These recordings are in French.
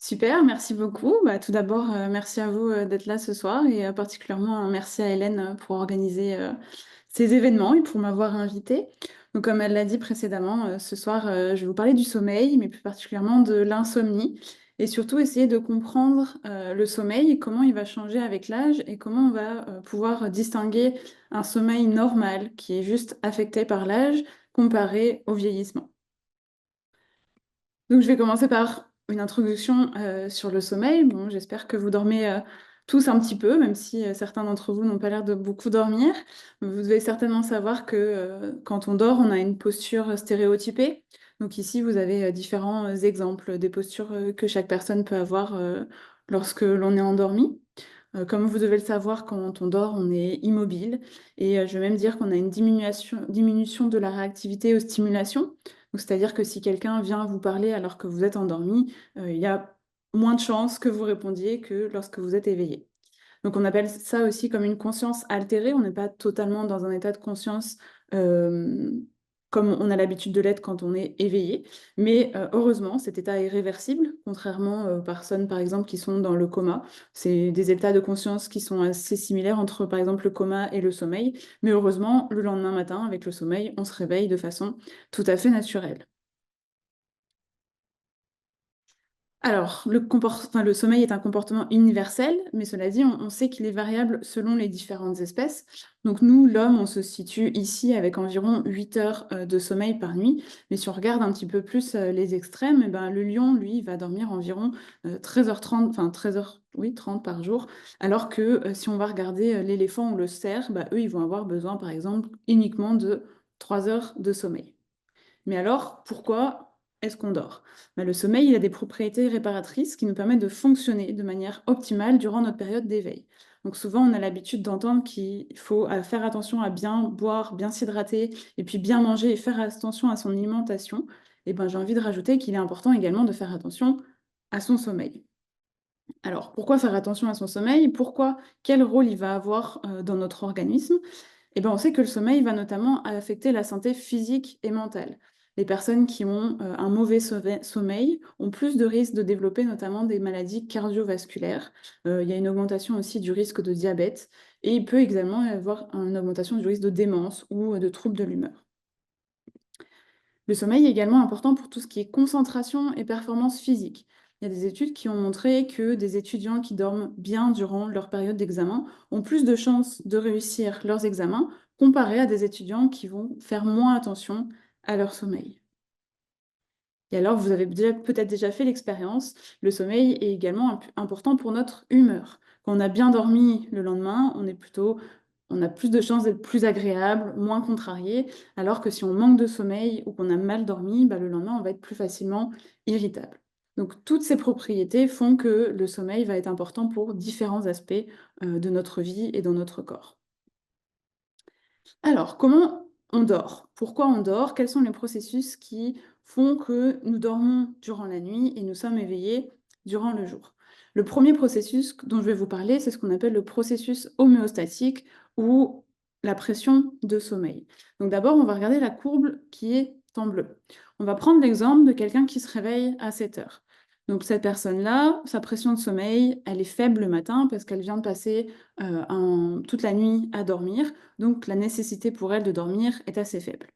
Super, merci beaucoup. Tout d'abord, merci à vous d'être là ce soir et particulièrement merci à Hélène pour organiser ces événements et pour m'avoir invitée. Donc, comme elle l'a dit précédemment, ce soir, je vais vous parler du sommeil, mais plus particulièrement de l'insomnie et surtout essayer de comprendre le sommeil, comment il va changer avec l'âge et comment on va pouvoir distinguer un sommeil normal qui est juste affecté par l'âge comparé au vieillissement. Donc, je vais commencer par une introduction sur le sommeil. Bon, j'espère que vous dormez tous un petit peu, même si certains d'entre vous n'ont pas l'air de beaucoup dormir. Vous devez certainement savoir que quand on dort, on a une posture stéréotypée. Donc ici, vous avez différents exemples des postures que chaque personne peut avoir lorsque l'on est endormi. Comme vous devez le savoir, quand on dort, on est immobile. Et je vais même dire qu'on a une diminution de la réactivité aux stimulations. Donc, c'est-à-dire que si quelqu'un vient vous parler alors que vous êtes endormi, il y a moins de chances que vous répondiez que lorsque vous êtes éveillé. Donc on appelle ça aussi comme une conscience altérée. On n'est pas totalement dans un état de conscience euh, comme on a l'habitude de l'être quand on est éveillé. Mais heureusement, cet état est réversible, contrairement aux personnes, par exemple, qui sont dans le coma. C'est des états de conscience qui sont assez similaires entre, par exemple, le coma et le sommeil. Mais heureusement, le lendemain matin, avec le sommeil, on se réveille de façon tout à fait naturelle. Alors, le sommeil est un comportement universel, mais cela dit, on sait qu'il est variable selon les différentes espèces. Donc nous, l'homme, on se situe ici avec environ 8 heures de sommeil par nuit. Mais si on regarde un petit peu plus les extrêmes, eh ben, le lion, lui, va dormir environ 13h30, enfin 13h, oui, 30 par jour. Alors que si on va regarder l'éléphant ou le cerf, bah, eux, ils vont avoir besoin, par exemple, uniquement de 3 heures de sommeil. Mais alors, pourquoi est-ce qu'on dort? Le sommeil, il a des propriétés réparatrices qui nous permettent de fonctionner de manière optimale durant notre période d'éveil. Donc souvent, on a l'habitude d'entendre qu'il faut faire attention à bien boire, bien s'hydrater, et puis bien manger et faire attention à son alimentation. Et ben, j'ai envie de rajouter qu'il est important également de faire attention à son sommeil. Alors, pourquoi faire attention à son sommeil? Pourquoi? Quel rôle il va avoir dans notre organisme? Eh ben, on sait que le sommeil va notamment affecter la santé physique et mentale. Les personnes qui ont un mauvais sommeil ont plus de risques de développer notamment des maladies cardiovasculaires. Il y a une augmentation aussi du risque de diabète et il peut également y avoir une augmentation du risque de démence ou de troubles de l'humeur. Le sommeil est également important pour tout ce qui est concentration et performance physique. Il y a des études qui ont montré que des étudiants qui dorment bien durant leur période d'examen ont plus de chances de réussir leurs examens comparé à des étudiants qui vont faire moins attention à leur sommeil. Et alors, vous avez peut-être déjà fait l'expérience, le sommeil est également important pour notre humeur. Quand on a bien dormi le lendemain, on a plus de chances d'être plus agréable, moins contrarié, alors que si on manque de sommeil ou qu'on a mal dormi, le lendemain, on va être plus facilement irritable. Donc, toutes ces propriétés font que le sommeil va être important pour différents aspects de notre vie et dans notre corps. Alors, comment on dort? Pourquoi on dort? Quels sont les processus qui font que nous dormons durant la nuit et nous sommes éveillés durant le jour? Le premier processus dont je vais vous parler, c'est ce qu'on appelle le processus homéostatique ou la pression de sommeil. Donc d'abord, on va regarder la courbe qui est en bleu. On va prendre l'exemple de quelqu'un qui se réveille à 7 heures. Donc cette personne-là, sa pression de sommeil, elle est faible le matin parce qu'elle vient de passer toute la nuit à dormir. Donc la nécessité pour elle de dormir est assez faible.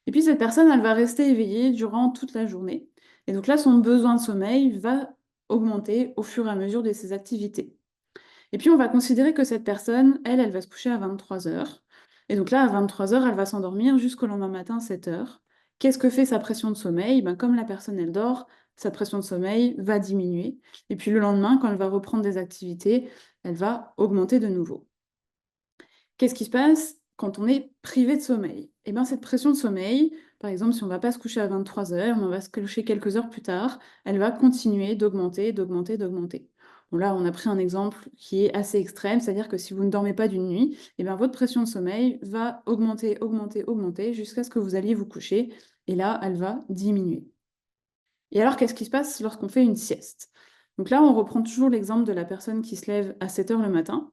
Et puis cette personne, elle va rester éveillée durant toute la journée. Et donc là, son besoin de sommeil va augmenter au fur et à mesure de ses activités. Et puis on va considérer que cette personne, elle va se coucher à 23 heures. Et donc là, à 23 heures, elle va s'endormir jusqu'au lendemain matin, 7 heures. Qu'est-ce que fait sa pression de sommeil? Comme la personne, elle dort, sa pression de sommeil va diminuer. Et puis le lendemain, quand elle va reprendre des activités, elle va augmenter de nouveau. Qu'est-ce qui se passe quand on est privé de sommeil? Eh bien, cette pression de sommeil, par exemple, si on ne va pas se coucher à 23 heures, mais on va se coucher quelques heures plus tard, elle va continuer d'augmenter, d'augmenter, d'augmenter. Bon, là, on a pris un exemple qui est assez extrême, c'est-à-dire que si vous ne dormez pas d'une nuit, eh bien, votre pression de sommeil va augmenter, augmenter, augmenter jusqu'à ce que vous alliez vous coucher, et là, elle va diminuer. Et alors, qu'est-ce qui se passe lorsqu'on fait une sieste? Donc là, on reprend toujours l'exemple de la personne qui se lève à 7 heures le matin.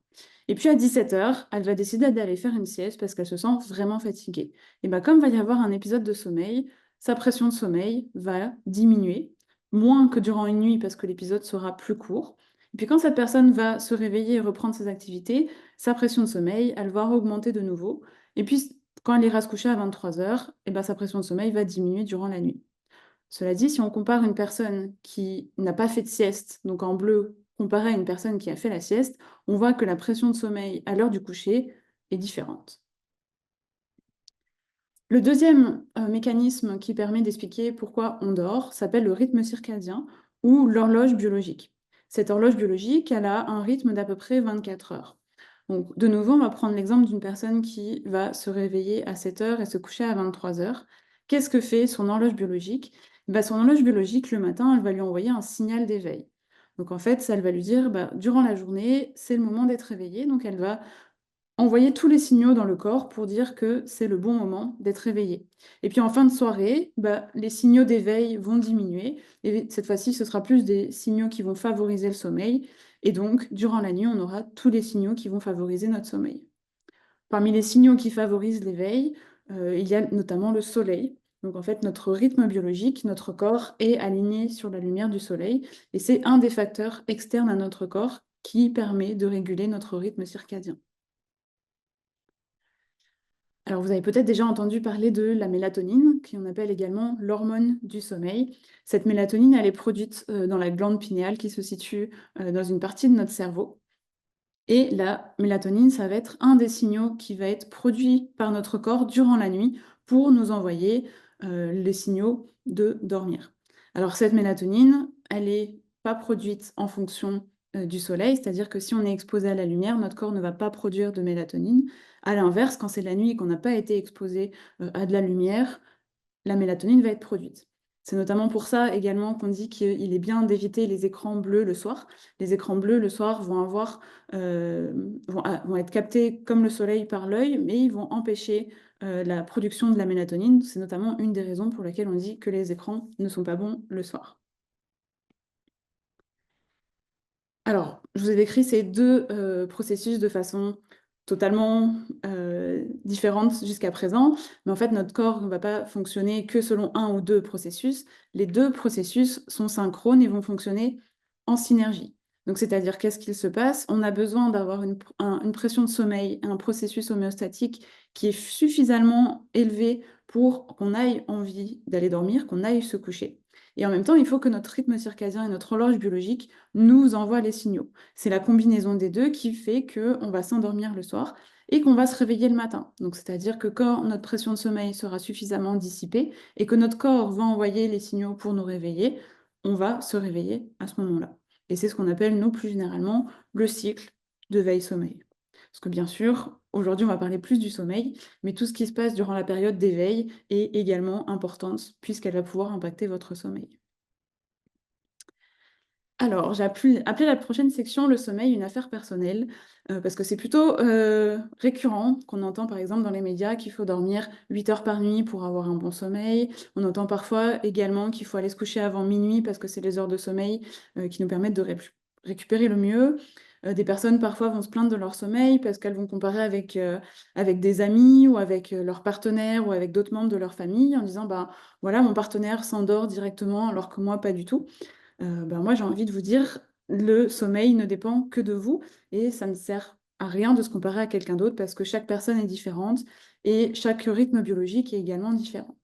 Et puis à 17 heures, elle va décider d'aller faire une sieste parce qu'elle se sent vraiment fatiguée. Et bien, comme va y avoir un épisode de sommeil, sa pression de sommeil va diminuer. moins que durant une nuit parce que l'épisode sera plus court. Et puis quand cette personne va se réveiller et reprendre ses activités, sa pression de sommeil, elle va augmenter de nouveau. Et puis quand elle ira se coucher à 23 heures, et ben, sa pression de sommeil va diminuer durant la nuit. Cela dit, si on compare une personne qui n'a pas fait de sieste, donc en bleu, comparé à une personne qui a fait la sieste, on voit que la pression de sommeil à l'heure du coucher est différente. Le deuxième mécanisme qui permet d'expliquer pourquoi on dort s'appelle le rythme circadien ou l'horloge biologique. Cette horloge biologique, elle a un rythme d'à peu près 24 heures. Donc, de nouveau, on va prendre l'exemple d'une personne qui va se réveiller à 7 heures et se coucher à 23 heures. Qu'est-ce que fait son horloge biologique? Son horloge biologique, le matin, elle va lui envoyer un signal d'éveil. Donc, en fait, ça, elle va lui dire, durant la journée, c'est le moment d'être réveillé. Donc, elle va envoyer tous les signaux dans le corps pour dire que c'est le bon moment d'être réveillé. Et puis en fin de soirée, les signaux d'éveil vont diminuer. Et cette fois-ci, ce sera plus des signaux qui vont favoriser le sommeil. Et donc, durant la nuit, on aura tous les signaux qui vont favoriser notre sommeil. Parmi les signaux qui favorisent l'éveil, il y a notamment le soleil. Donc en fait, notre rythme biologique, notre corps est aligné sur la lumière du soleil. Et c'est un des facteurs externes à notre corps qui permet de réguler notre rythme circadien. Alors, vous avez peut-être déjà entendu parler de la mélatonine, qu'on appelle également l'hormone du sommeil. Cette mélatonine, elle est produite dans la glande pinéale qui se situe dans une partie de notre cerveau. Et la mélatonine, ça va être un des signaux qui va être produit par notre corps durant la nuit pour nous envoyer les signaux de dormir. Alors cette mélatonine, elle n'est pas produite en fonction du soleil, c'est-à-dire que si on est exposé à la lumière, notre corps ne va pas produire de mélatonine. À l'inverse, quand c'est la nuit et qu'on n'a pas été exposé à de la lumière, la mélatonine va être produite. C'est notamment pour ça également qu'on dit qu'il est bien d'éviter les écrans bleus le soir. Les écrans bleus le soir vont être captés comme le soleil par l'œil, mais ils vont empêcher la production de la mélatonine. C'est notamment une des raisons pour lesquelles on dit que les écrans ne sont pas bons le soir. Alors, je vous ai décrit ces deux processus de façon totalement différente jusqu'à présent, mais en fait, notre corps ne va pas fonctionner que selon un ou deux processus. Les deux processus sont synchrones et vont fonctionner en synergie. Donc, c'est-à-dire, qu'est-ce qu'il se passe? On a besoin d'avoir une pression de sommeil, un processus homéostatique qui est suffisamment élevé pour qu'on ait envie d'aller dormir, qu'on aille se coucher. Et en même temps, il faut que notre rythme circadien et notre horloge biologique nous envoie les signaux. C'est la combinaison des deux qui fait qu'on va s'endormir le soir et qu'on va se réveiller le matin. Donc, c'est-à-dire que quand notre pression de sommeil sera suffisamment dissipée et que notre corps va envoyer les signaux pour nous réveiller, on va se réveiller à ce moment-là. Et c'est ce qu'on appelle, nous, plus généralement, le cycle de veille-sommeil. Parce que bien sûr, aujourd'hui, on va parler plus du sommeil, mais tout ce qui se passe durant la période d'éveil est également importante puisqu'elle va pouvoir impacter votre sommeil. Alors, j'ai appelé la prochaine section le sommeil une affaire personnelle, parce que c'est plutôt récurrent qu'on entend par exemple dans les médias qu'il faut dormir 8 heures par nuit pour avoir un bon sommeil. On entend parfois également qu'il faut aller se coucher avant minuit parce que c'est les heures de sommeil qui nous permettent de récupérer le mieux. Des personnes parfois vont se plaindre de leur sommeil parce qu'elles vont comparer avec des amis ou avec leur partenaire ou avec d'autres membres de leur famille en disant, bah voilà, mon partenaire s'endort directement alors que moi pas du tout. Moi, j'ai envie de vous dire, le sommeil ne dépend que de vous et ça ne sert à rien de se comparer à quelqu'un d'autre parce que chaque personne est différente et chaque rythme biologique est également différent.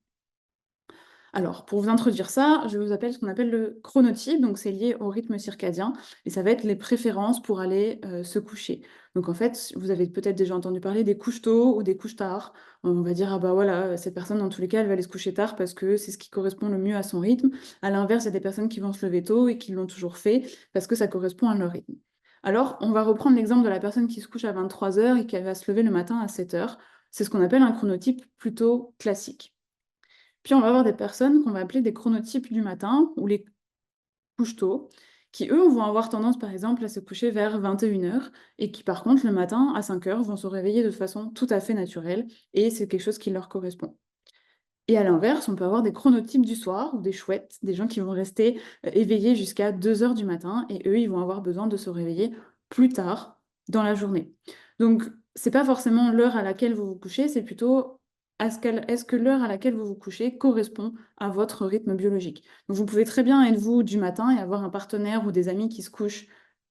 Alors, pour vous introduire ça, je vous appelle ce qu'on appelle le chronotype, donc c'est lié au rythme circadien, et ça va être les préférences pour aller se coucher. Donc en fait, vous avez peut-être déjà entendu parler des couches tôt ou des couches tard. On va dire, ah bah voilà, cette personne, dans tous les cas, elle va aller se coucher tard parce que c'est ce qui correspond le mieux à son rythme. À l'inverse, il y a des personnes qui vont se lever tôt et qui l'ont toujours fait parce que ça correspond à leur rythme. Alors, on va reprendre l'exemple de la personne qui se couche à 23 heures et qui va se lever le matin à 7 heures. C'est ce qu'on appelle un chronotype plutôt classique. Puis on va avoir des personnes qu'on va appeler des chronotypes du matin ou les couches tôt, qui eux vont avoir tendance par exemple à se coucher vers 21 heures et qui par contre le matin à 5 heures vont se réveiller de façon tout à fait naturelle et c'est quelque chose qui leur correspond. Et à l'inverse, on peut avoir des chronotypes du soir ou des chouettes, des gens qui vont rester éveillés jusqu'à 2 heures du matin et eux, ils vont avoir besoin de se réveiller plus tard dans la journée. Donc, c'est pas forcément l'heure à laquelle vous vous couchez, c'est plutôt est-ce que l'heure à laquelle vous vous couchez correspond à votre rythme biologique. Donc vous pouvez très bien être vous du matin et avoir un partenaire ou des amis qui se couchent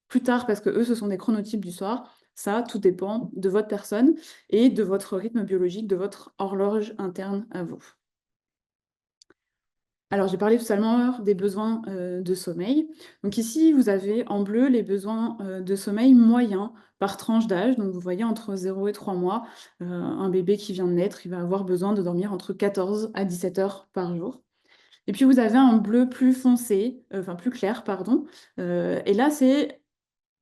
plus tard parce que eux, ce sont des chronotypes du soir. Ça, tout dépend de votre personne et de votre rythme biologique, de votre horloge interne à vous. Alors, j'ai parlé tout à l'heure des besoins de sommeil. Donc ici, vous avez en bleu les besoins de sommeil moyens par tranche d'âge. Donc vous voyez entre 0 et 3 mois, un bébé qui vient de naître, il va avoir besoin de dormir entre 14 à 17 heures par jour. Et puis vous avez un bleu plus foncé, enfin plus clair, pardon. Et là, c'est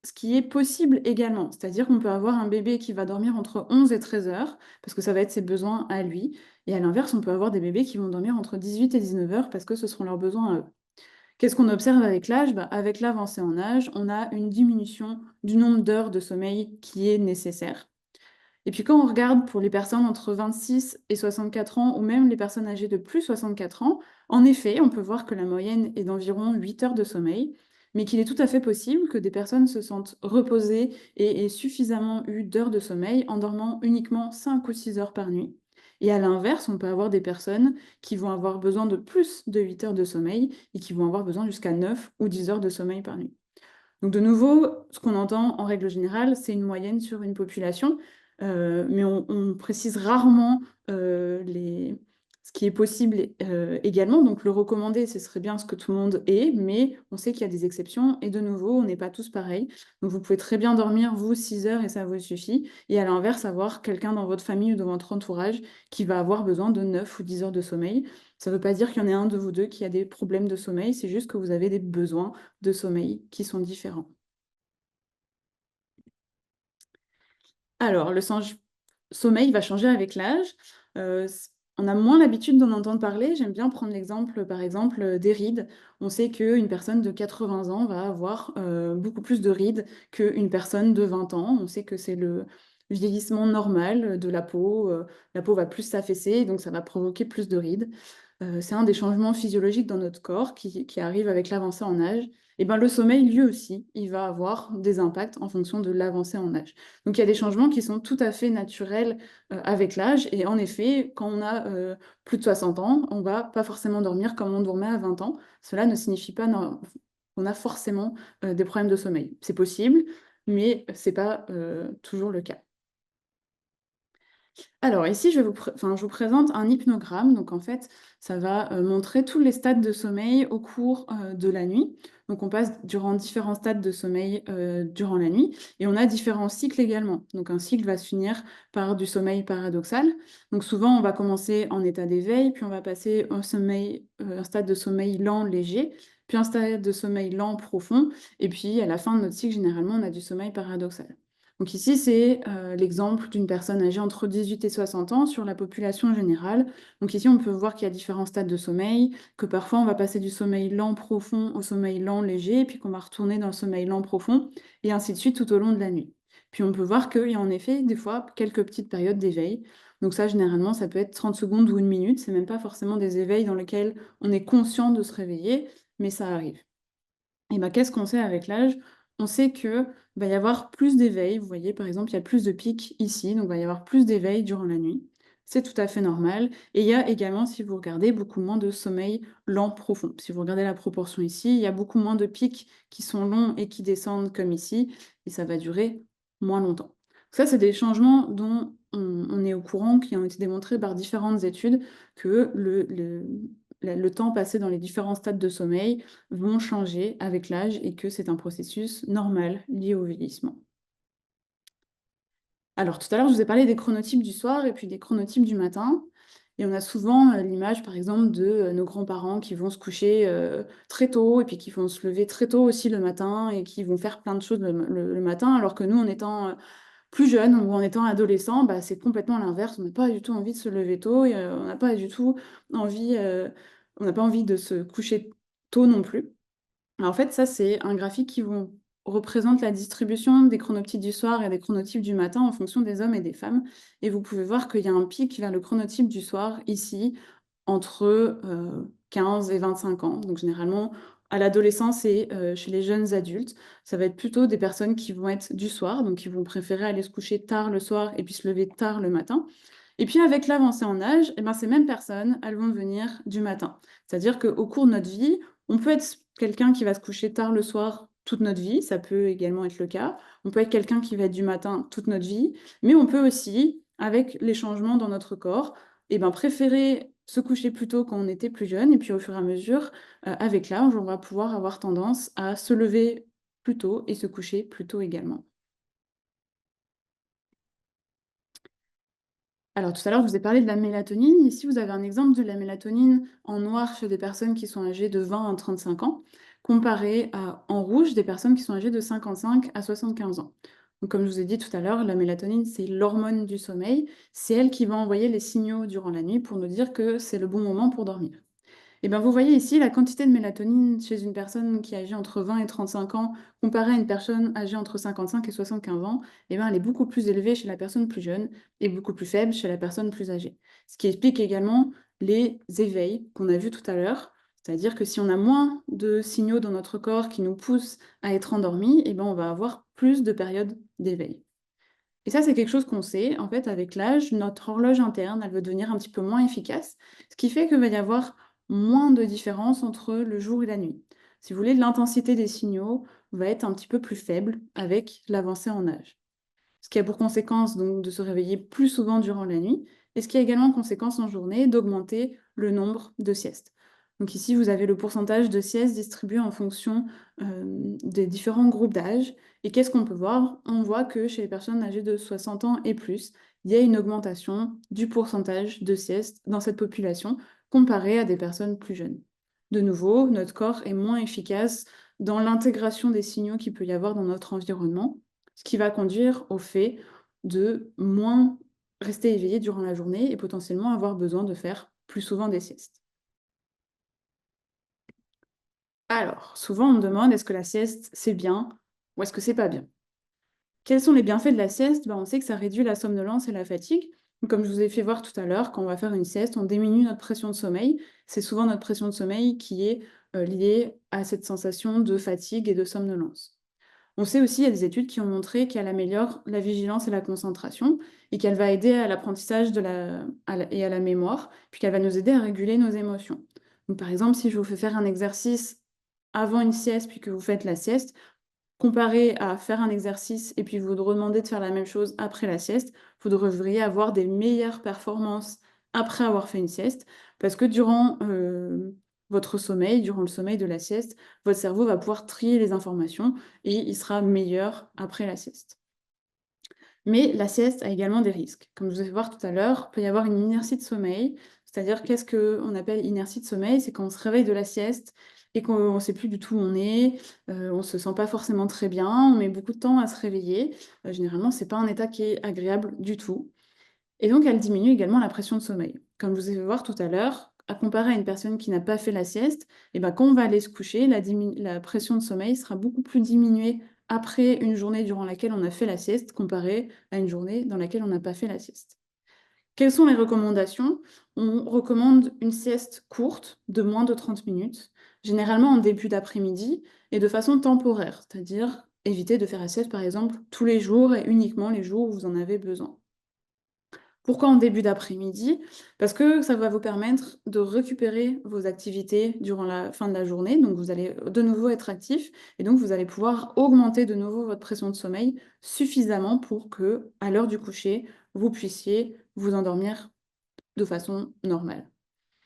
ce qui est possible également, c'est-à-dire qu'on peut avoir un bébé qui va dormir entre 11 et 13 heures, parce que ça va être ses besoins à lui, et à l'inverse, on peut avoir des bébés qui vont dormir entre 18 et 19 heures, parce que ce seront leurs besoins à eux. Qu'est-ce qu'on observe avec l'âge? Bah, avec l'avancée en âge, on a une diminution du nombre d'heures de sommeil qui est nécessaire. Et puis quand on regarde pour les personnes entre 26 et 64 ans, ou même les personnes âgées de plus de 64 ans, en effet, on peut voir que la moyenne est d'environ 8 heures de sommeil, mais qu'il est tout à fait possible que des personnes se sentent reposées et aient suffisamment eu d'heures de sommeil en dormant uniquement 5 ou 6 heures par nuit. Et à l'inverse, on peut avoir des personnes qui vont avoir besoin de plus de 8 heures de sommeil et qui vont avoir besoin jusqu'à 9 ou 10 heures de sommeil par nuit. Donc de nouveau, ce qu'on entend en règle générale, c'est une moyenne sur une population, mais on précise rarement ce qui est possible également. Donc le recommandé, ce serait bien ce que tout le monde ait, mais on sait qu'il y a des exceptions, et de nouveau, on n'est pas tous pareils. Donc vous pouvez très bien dormir, vous, 6 heures, et ça vous suffit, et à l'inverse, avoir quelqu'un dans votre famille ou dans votre entourage qui va avoir besoin de 9 ou 10 heures de sommeil. Ça ne veut pas dire qu'il y en ait un de vous deux qui a des problèmes de sommeil, c'est juste que vous avez des besoins de sommeil qui sont différents. Alors, sommeil va changer avec l'âge. On a moins l'habitude d'en entendre parler. J'aime bien prendre l'exemple, par exemple, des rides. On sait qu'une personne de 80 ans va avoir beaucoup plus de rides qu'une personne de 20 ans. On sait que c'est le vieillissement normal de la peau. La peau va plus s'affaisser, donc ça va provoquer plus de rides. C'est un des changements physiologiques dans notre corps qui arrive avec l'avancée en âge. Et ben, le sommeil, lui aussi, il va avoir des impacts en fonction de l'avancée en âge. Donc il y a des changements qui sont tout à fait naturels avec l'âge. Et en effet, quand on a plus de 60 ans, on va pas forcément dormir comme on dormait à 20 ans. Cela ne signifie pas qu'on a forcément des problèmes de sommeil. C'est possible, mais c'est pas toujours le cas. Alors ici, je vous présente un hypnogramme. Donc en fait, ça va montrer tous les stades de sommeil au cours de la nuit. Donc on passe durant différents stades de sommeil durant la nuit et on a différents cycles également. Donc un cycle va se finir par du sommeil paradoxal. Donc souvent, on va commencer en état d'éveil, puis on va passer un stade de sommeil lent, léger, puis un stade de sommeil lent, profond, et puis à la fin de notre cycle, généralement, on a du sommeil paradoxal. Donc ici, c'est l'exemple d'une personne âgée entre 18 et 60 ans sur la population générale. Donc ici, on peut voir qu'il y a différents stades de sommeil, que parfois on va passer du sommeil lent profond au sommeil lent léger, puis qu'on va retourner dans le sommeil lent profond, et ainsi de suite tout au long de la nuit. Puis on peut voir qu'il y a en effet des fois quelques petites périodes d'éveil. Donc ça, généralement, ça peut être 30 secondes ou une minute. C'est même pas forcément des éveils dans lesquels on est conscient de se réveiller, mais ça arrive. Et ben, qu'est-ce qu'on sait avec l'âge? On sait que va y avoir plus d'éveil. Vous voyez, par exemple, il y a plus de pics ici, donc il va y avoir plus d'éveil durant la nuit. C'est tout à fait normal. Et il y a également, si vous regardez, beaucoup moins de sommeil lent profond. Si vous regardez la proportion ici, il y a beaucoup moins de pics qui sont longs et qui descendent comme ici, et ça va durer moins longtemps. Ça, c'est des changements dont on est au courant, qui ont été démontrés par différentes études, que le temps passé dans les différents stades de sommeil vont changer avec l'âge et que c'est un processus normal lié au vieillissement. Alors, tout à l'heure, je vous ai parlé des chronotypes du soir et puis des chronotypes du matin. Et on a souvent l'image, par exemple, de nos grands-parents qui vont se coucher très tôt et puis qui vont se lever très tôt aussi le matin et qui vont faire plein de choses le matin, alors que nous, en étant plus jeunes ou en étant adolescents, bah, c'est complètement l'inverse. On n'a pas du tout envie de se lever tôt et on n'a pas du tout envie, on n'a pas envie de se coucher tôt non plus. En fait, ça, c'est un graphique qui représente la distribution des chronotypes du soir et des chronotypes du matin en fonction des hommes et des femmes. Et vous pouvez voir qu'il y a un pic vers le chronotype du soir ici, entre 15 et 25 ans. Donc généralement, à l'adolescence et chez les jeunes adultes, ça va être plutôt des personnes qui vont être du soir, donc qui vont préférer aller se coucher tard le soir et puis se lever tard le matin. Et puis avec l'avancée en âge, eh ben, ces mêmes personnes, elles vont devenir du matin. C'est-à-dire qu'au cours de notre vie, on peut être quelqu'un qui va se coucher tard le soir toute notre vie, ça peut également être le cas. On peut être quelqu'un qui va être du matin toute notre vie, mais on peut aussi, avec les changements dans notre corps, eh ben, préférer se coucher plus tôt quand on était plus jeune, et puis au fur et à mesure, avec l'âge, on va pouvoir avoir tendance à se lever plus tôt et se coucher plus tôt également. Alors tout à l'heure, je vous ai parlé de la mélatonine. Ici, vous avez un exemple de la mélatonine en noir chez des personnes qui sont âgées de 20 à 35 ans, comparé à en rouge des personnes qui sont âgées de 55 à 75 ans. Donc, comme je vous ai dit tout à l'heure, la mélatonine, c'est l'hormone du sommeil. C'est elle qui va envoyer les signaux durant la nuit pour nous dire que c'est le bon moment pour dormir. Et ben, vous voyez ici la quantité de mélatonine chez une personne qui est âgée entre 20 et 35 ans, comparée à une personne âgée entre 55 et 75 ans, et ben, elle est beaucoup plus élevée chez la personne plus jeune et beaucoup plus faible chez la personne plus âgée. Ce qui explique également les éveils qu'on a vus tout à l'heure. C'est-à-dire que si on a moins de signaux dans notre corps qui nous poussent à être endormis, et ben, on va avoir plus de périodes d'éveil. Et ça, c'est quelque chose qu'on sait. En fait, avec l'âge, notre horloge interne, elle va devenir un petit peu moins efficace, ce qui fait qu'il va y avoir moins de différence entre le jour et la nuit. Si vous voulez, l'intensité des signaux va être un petit peu plus faible avec l'avancée en âge. Ce qui a pour conséquence donc de se réveiller plus souvent durant la nuit, et ce qui a également conséquence en journée d'augmenter le nombre de siestes. Donc ici, vous avez le pourcentage de siestes distribué en fonction des différents groupes d'âge. Et qu'est-ce qu'on peut voir? On voit que chez les personnes âgées de 60 ans et plus, il y a une augmentation du pourcentage de siestes dans cette population comparée à des personnes plus jeunes. De nouveau, notre corps est moins efficace dans l'intégration des signaux qu'il peut y avoir dans notre environnement, ce qui va conduire au fait de moins rester éveillé durant la journée et potentiellement avoir besoin de faire plus souvent des siestes. Alors, souvent on me demande est-ce que la sieste c'est bien ou est-ce que c'est pas bien? Quels sont les bienfaits de la sieste? Ben, on sait que ça réduit la somnolence et la fatigue. Comme je vous ai fait voir tout à l'heure, quand on va faire une sieste, on diminue notre pression de sommeil. C'est souvent notre pression de sommeil qui est liée à cette sensation de fatigue et de somnolence. On sait aussi, il y a des études qui ont montré qu'elle améliore la vigilance et la concentration et qu'elle va aider à l'apprentissage et à la mémoire, puis qu'elle va nous aider à réguler nos émotions. Donc, par exemple, si je vous fais faire un exercice avant une sieste, puis que vous faites la sieste, comparé à faire un exercice et puis vous redemander de faire la même chose après la sieste, vous devriez avoir des meilleures performances après avoir fait une sieste, parce que durant votre sommeil, durant le sommeil de la sieste, votre cerveau va pouvoir trier les informations et il sera meilleur après la sieste. Mais la sieste a également des risques. Comme je vous ai fait voir tout à l'heure, il peut y avoir une inertie de sommeil. C'est-à-dire, qu'est-ce qu'on appelle inertie de sommeil? C'est quand on se réveille de la sieste et qu'on ne sait plus du tout où on est, on ne se sent pas forcément très bien, on met beaucoup de temps à se réveiller. Généralement, ce n'est pas un état qui est agréable du tout. Et donc, elle diminue également la pression de sommeil. Comme je vous ai fait voir tout à l'heure, à comparer à une personne qui n'a pas fait la sieste, et ben, quand on va aller se coucher, la pression de sommeil sera beaucoup plus diminuée après une journée durant laquelle on a fait la sieste, comparée à une journée dans laquelle on n'a pas fait la sieste. Quelles sont les recommandations? On recommande une sieste courte de moins de 30 minutes, généralement en début d'après-midi et de façon temporaire, c'est-à-dire éviter de faire la sieste par exemple tous les jours et uniquement les jours où vous en avez besoin. Pourquoi en début d'après-midi? Parce que ça va vous permettre de récupérer vos activités durant la fin de la journée, donc vous allez de nouveau être actif et donc vous allez pouvoir augmenter de nouveau votre pression de sommeil suffisamment pour que, à l'heure du coucher, vous puissiez vous endormir de façon normale.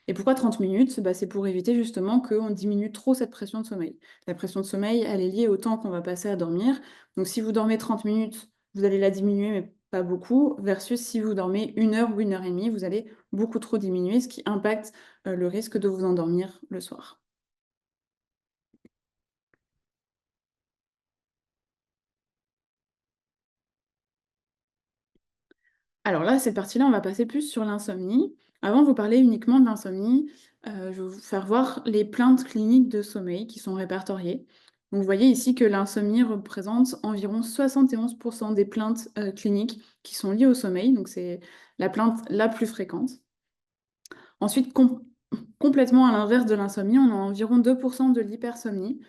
Et pourquoi 30 minutes? Bah, c'est pour éviter justement qu'on diminue trop cette pression de sommeil. La pression de sommeil, elle est liée au temps qu'on va passer à dormir. Donc si vous dormez 30 minutes, vous allez la diminuer, mais pas beaucoup, versus si vous dormez 1 heure ou 1 heure et demie, vous allez beaucoup trop diminuer, ce qui impacte le risque de vous endormir le soir. Alors là, cette partie-là, on va passer plus sur l'insomnie. Avant de vous parler uniquement de l'insomnie, je vais vous faire voir les plaintes cliniques de sommeil qui sont répertoriées. Donc vous voyez ici que l'insomnie représente environ 71 des plaintes, cliniques qui sont liées au sommeil, donc c'est la plainte la plus fréquente. Ensuite, complètement à l'inverse de l'insomnie, on a environ 2 de l'hypersomnie.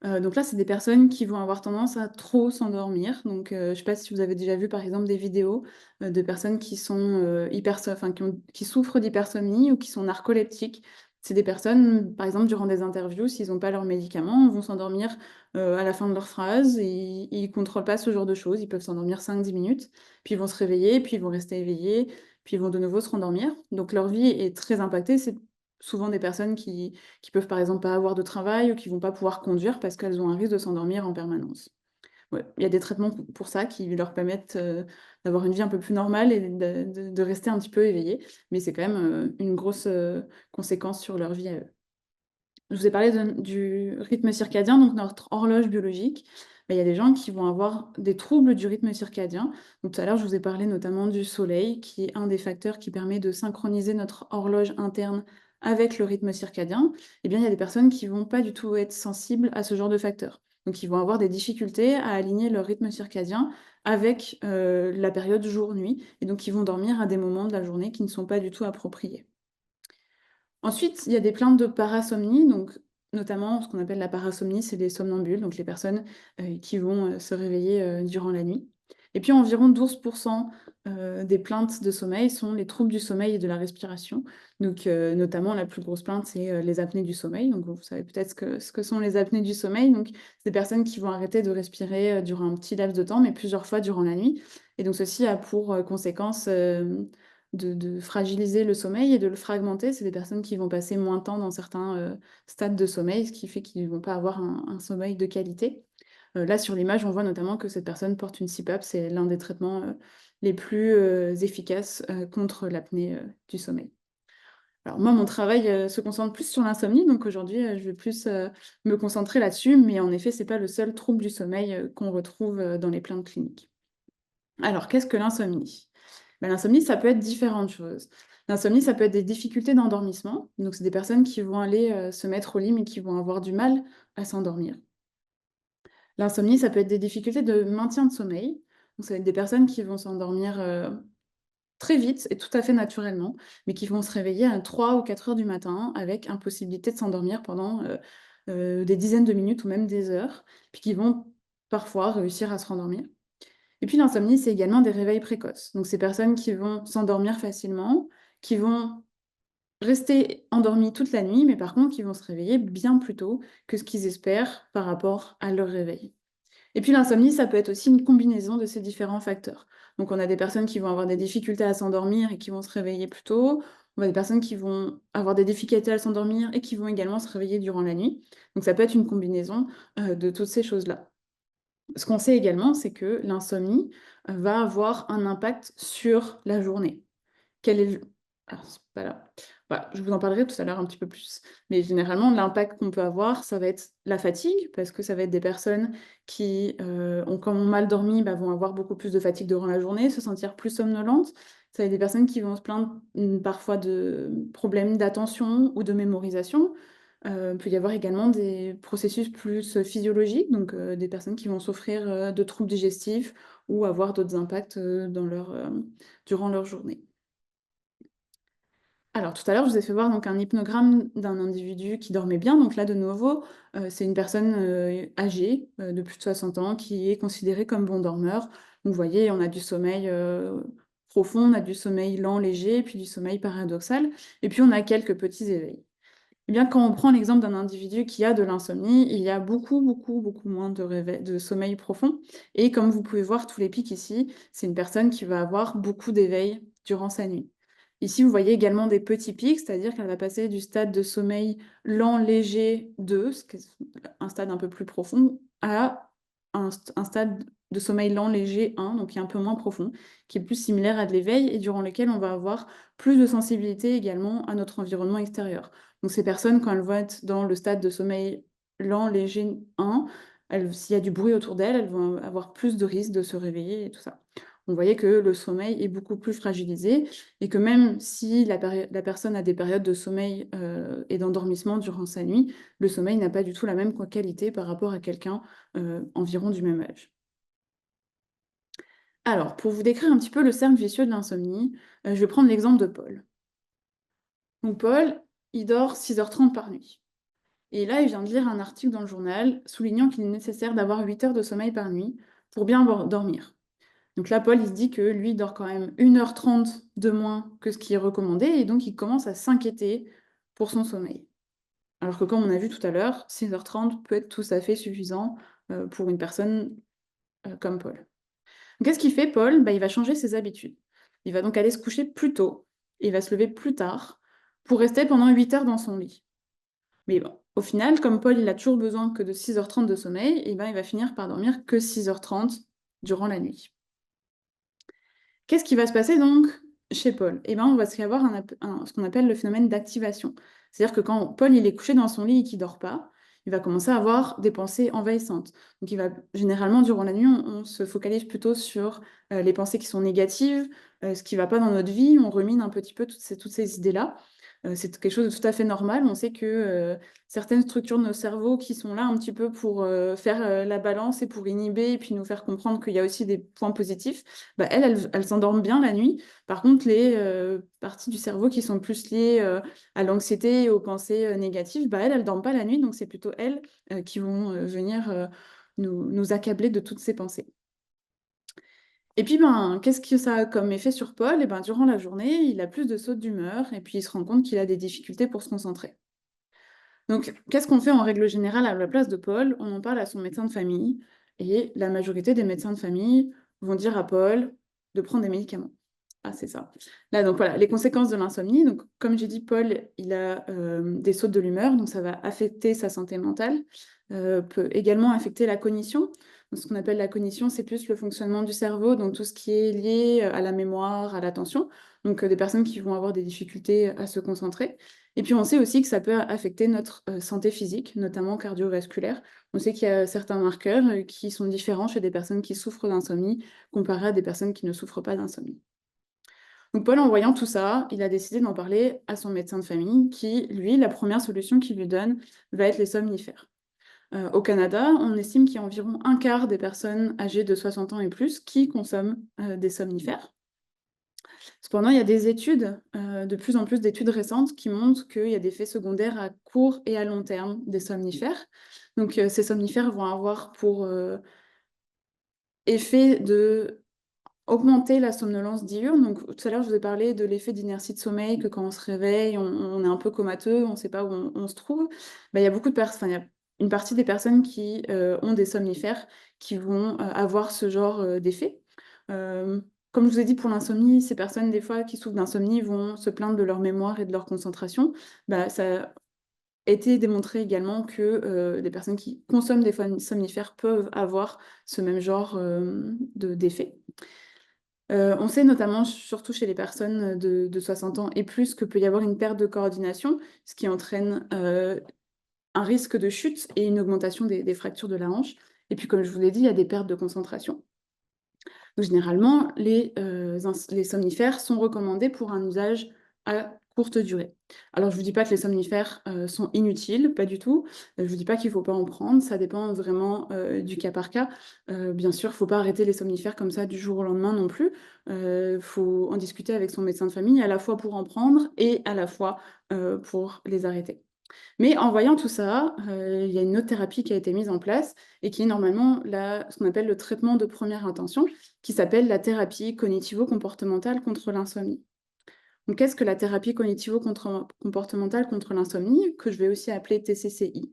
Donc là, c'est des personnes qui vont avoir tendance à trop s'endormir. Donc, je ne sais pas si vous avez déjà vu, par exemple, des vidéos, de personnes qui sont, enfin, qui souffrent d'hypersomnie ou qui sont narcoleptiques. C'est des personnes, par exemple, durant des interviews, s'ils n'ont pas leurs médicaments, vont s'endormir, à la fin de leur phrase et ils contrôlent pas ce genre de choses. Ils peuvent s'endormir 5-10 minutes, puis ils vont se réveiller, puis ils vont rester éveillés, puis ils vont de nouveau se rendormir. Donc leur vie est très impactée. C'est souvent des personnes qui peuvent par exemple pas avoir de travail ou qui vont pas pouvoir conduire parce qu'elles ont un risque de s'endormir en permanence. Ouais, il y a des traitements pour ça qui leur permettent, d'avoir une vie un peu plus normale et de rester un petit peu éveillées, mais c'est quand même, une grosse, conséquence sur leur vie à eux. Je vous ai parlé du rythme circadien, donc notre horloge biologique. Bah, il y a des gens qui vont avoir des troubles du rythme circadien. Donc tout à l'heure, je vous ai parlé notamment du soleil, qui est un des facteurs qui permet de synchroniser notre horloge interne avec le rythme circadien. Eh bien, il y a des personnes qui vont pas du tout être sensibles à ce genre de facteurs. Donc ils vont avoir des difficultés à aligner leur rythme circadien avec, la période jour-nuit et donc ils vont dormir à des moments de la journée qui ne sont pas du tout appropriés. Ensuite, il y a des plaintes de parasomnie, donc notamment ce qu'on appelle la parasomnie, c'est les somnambules, donc les personnes, qui vont, se réveiller, durant la nuit. Et puis environ 12 des plaintes de sommeil sont les troubles du sommeil et de la respiration. Donc, notamment la plus grosse plainte, c'est, les apnées du sommeil. Donc vous savez peut-être ce que sont les apnées du sommeil. Donc c'est des personnes qui vont arrêter de respirer, durant un petit laps de temps, mais plusieurs fois durant la nuit. Et donc ceci a pour, conséquence, de fragiliser le sommeil et de le fragmenter. C'est des personnes qui vont passer moins de temps dans certains, stades de sommeil, ce qui fait qu'ils ne vont pas avoir un sommeil de qualité. Là, sur l'image, on voit notamment que cette personne porte une CPAP. C'est l'un des traitements, les plus, efficaces, contre l'apnée, du sommeil. Alors moi, mon travail, se concentre plus sur l'insomnie, donc aujourd'hui, je vais plus, me concentrer là-dessus, mais en effet, c'est pas le seul trouble du sommeil, qu'on retrouve, dans les plaintes cliniques. Alors, qu'est-ce que l'insomnie? Bah, l'insomnie, ça peut être différentes choses. L'insomnie, ça peut être des difficultés d'endormissement. Donc, c'est des personnes qui vont aller, se mettre au lit, mais qui vont avoir du mal à s'endormir. L'insomnie, ça peut être des difficultés de maintien de sommeil. Donc, ça va être des personnes qui vont s'endormir, très vite et tout à fait naturellement, mais qui vont se réveiller à 3 ou 4 heures du matin avec impossibilité de s'endormir pendant, des dizaines de minutes ou même des heures, puis qui vont parfois réussir à se rendormir. Et puis l'insomnie, c'est également des réveils précoces. Donc ces personnes qui vont s'endormir facilement, qui vont rester endormies toute la nuit, mais par contre qui vont se réveiller bien plus tôt que ce qu'ils espèrent par rapport à leur réveil. Et puis l'insomnie, ça peut être aussi une combinaison de ces différents facteurs. Donc on a des personnes qui vont avoir des difficultés à s'endormir et qui vont se réveiller plus tôt. On a des personnes qui vont avoir des difficultés à s'endormir et qui vont également se réveiller durant la nuit. Donc ça peut être une combinaison, de toutes ces choses-là. Ce qu'on sait également, c'est que l'insomnie, va avoir un impact sur la journée. Quel est le alors c'est pas là. Voilà, je vous en parlerai tout à l'heure un petit peu plus. Mais généralement, l'impact qu'on peut avoir, ça va être la fatigue, parce que ça va être des personnes qui, ont quand même mal dormi, bah, vont avoir beaucoup plus de fatigue durant la journée, se sentir plus somnolentes. Ça va être des personnes qui vont se plaindre, parfois de problèmes d'attention ou de mémorisation. Peut y avoir également des processus plus, physiologiques, donc des personnes qui vont souffrir, de troubles digestifs ou avoir d'autres impacts, dans leur, durant leur journée. Alors tout à l'heure, je vous ai fait voir donc un hypnogramme d'un individu qui dormait bien. Donc là, de nouveau, c'est une personne, âgée, de plus de 60 ans qui est considérée comme bon dormeur. Donc vous voyez, on a du sommeil, profond, on a du sommeil lent, léger, puis du sommeil paradoxal et puis on a quelques petits éveils. Eh bien, quand on prend l'exemple d'un individu qui a de l'insomnie, il y a beaucoup, beaucoup, beaucoup moins de sommeil profond. Et comme vous pouvez voir tous les pics ici, c'est une personne qui va avoir beaucoup d'éveil durant sa nuit. Ici, vous voyez également des petits pics, c'est-à-dire qu'elle va passer du stade de sommeil lent, léger 2, ce qui est un stade un peu plus profond, à un stade de sommeil lent, léger 1, donc qui est un peu moins profond, qui est plus similaire à de l'éveil et durant lequel on va avoir plus de sensibilité également à notre environnement extérieur. Donc ces personnes, quand elles vont être dans le stade de sommeil lent, léger 1, s'il y a du bruit autour d'elles, elles vont avoir plus de risques de se réveiller et tout ça. On voyait que le sommeil est beaucoup plus fragilisé et que même si la personne a des périodes de sommeil et d'endormissement durant sa nuit, le sommeil n'a pas du tout la même qualité par rapport à quelqu'un environ du même âge. Alors, pour vous décrire un petit peu le cercle vicieux de l'insomnie, je vais prendre l'exemple de Paul. Donc Paul, il dort 6h30 par nuit. Et là, il vient de lire un article dans le journal soulignant qu'il est nécessaire d'avoir 8 heures de sommeil par nuit pour bien dormir. Donc là, Paul, il se dit que lui, il dort quand même 1h30 de moins que ce qui est recommandé, et donc il commence à s'inquiéter pour son sommeil. Alors que comme on a vu tout à l'heure, 6h30 peut être tout à fait suffisant pour une personne comme Paul. Qu'est-ce qu'il fait, Paul? Bah, il va changer ses habitudes. Il va donc aller se coucher plus tôt, et il va se lever plus tard, pour rester pendant 8 heures dans son lit. Mais bon, au final, comme Paul, il a toujours besoin que de 6h30 de sommeil, et ben, il va finir par dormir que 6h30 durant la nuit. Qu'est-ce qui va se passer donc chez Paul? Eh ben, on va avoir ce qu'on appelle le phénomène d'activation. C'est-à-dire que quand Paul il est couché dans son lit et qu'il ne dort pas, il va commencer à avoir des pensées envahissantes. Donc, généralement, durant la nuit, on se focalise plutôt sur les pensées qui sont négatives, ce qui ne va pas dans notre vie, on rumine un petit peu toutes ces idées-là. C'est quelque chose de tout à fait normal. On sait que certaines structures de nos cerveaux qui sont là un petit peu pour faire la balance et pour inhiber et puis nous faire comprendre qu'il y a aussi des points positifs, bah, elles s'endorment bien la nuit. Par contre, les parties du cerveau qui sont plus liées à l'anxiété et aux pensées négatives, bah, elles ne dorment pas la nuit. Donc, c'est plutôt elles qui vont venir nous accabler de toutes ces pensées. Et puis, ben, qu'est-ce que ça a comme effet sur Paul? Et ben, durant la journée, il a plus de sautes d'humeur et puis il se rend compte qu'il a des difficultés pour se concentrer. Donc, qu'est-ce qu'on fait en règle générale à la place de Paul? On en parle à son médecin de famille et la majorité des médecins de famille vont dire à Paul de prendre des médicaments. Ah, c'est ça. Là, donc voilà, les conséquences de l'insomnie. Donc, comme j'ai dit, Paul, il a des sautes de l'humeur, donc ça va affecter sa santé mentale, peut également affecter la cognition. Donc, ce qu'on appelle la cognition, c'est plus le fonctionnement du cerveau, donc tout ce qui est lié à la mémoire, à l'attention. Donc, des personnes qui vont avoir des difficultés à se concentrer. Et puis, on sait aussi que ça peut affecter notre santé physique, notamment cardiovasculaire. On sait qu'il y a certains marqueurs qui sont différents chez des personnes qui souffrent d'insomnie comparé à des personnes qui ne souffrent pas d'insomnie. Donc Paul, en voyant tout ça, il a décidé d'en parler à son médecin de famille qui, lui, la première solution qu'il lui donne va être les somnifères. Au Canada, on estime qu'il y a environ un quart des personnes âgées de 60 ans et plus qui consomment des somnifères. Cependant, il y a des études, de plus en plus d'études récentes qui montrent qu'il y a des effets secondaires à court et à long terme des somnifères. Donc ces somnifères vont avoir pour effet de augmenter la somnolence diurne. Donc tout à l'heure, je vous ai parlé de l'effet d'inertie de sommeil, que quand on se réveille, on est un peu comateux, on ne sait pas où on se trouve. Bah, il y a beaucoup de personnes, il y a une partie des personnes qui ont des somnifères qui vont avoir ce genre d'effet. Comme je vous ai dit pour l'insomnie, ces personnes, des fois, qui souffrent d'insomnie, vont se plaindre de leur mémoire et de leur concentration. Bah, ça a été démontré également que les personnes qui consomment des somnifères peuvent avoir ce même genre d'effet. On sait notamment, surtout chez les personnes de 60 ans et plus, que peut y avoir une perte de coordination, ce qui entraîne un risque de chute et une augmentation des fractures de la hanche. Et puis, comme je vous l'ai dit, il y a des pertes de concentration. Donc, généralement, les somnifères sont recommandés pour un usage à courte durée. Alors, je ne vous dis pas que les somnifères sont inutiles, pas du tout. Je ne vous dis pas qu'il ne faut pas en prendre, ça dépend vraiment du cas par cas. Bien sûr, il ne faut pas arrêter les somnifères comme ça du jour au lendemain non plus. Il faut en discuter avec son médecin de famille, à la fois pour en prendre et à la fois pour les arrêter. Mais en voyant tout ça, il y a une autre thérapie qui a été mise en place et qui est normalement ce qu'on appelle le traitement de première intention, qui s'appelle la thérapie cognitivo-comportementale contre l'insomnie. Donc, qu'est-ce que la thérapie cognitivo-comportementale contre l'insomnie, que je vais aussi appeler TCCI?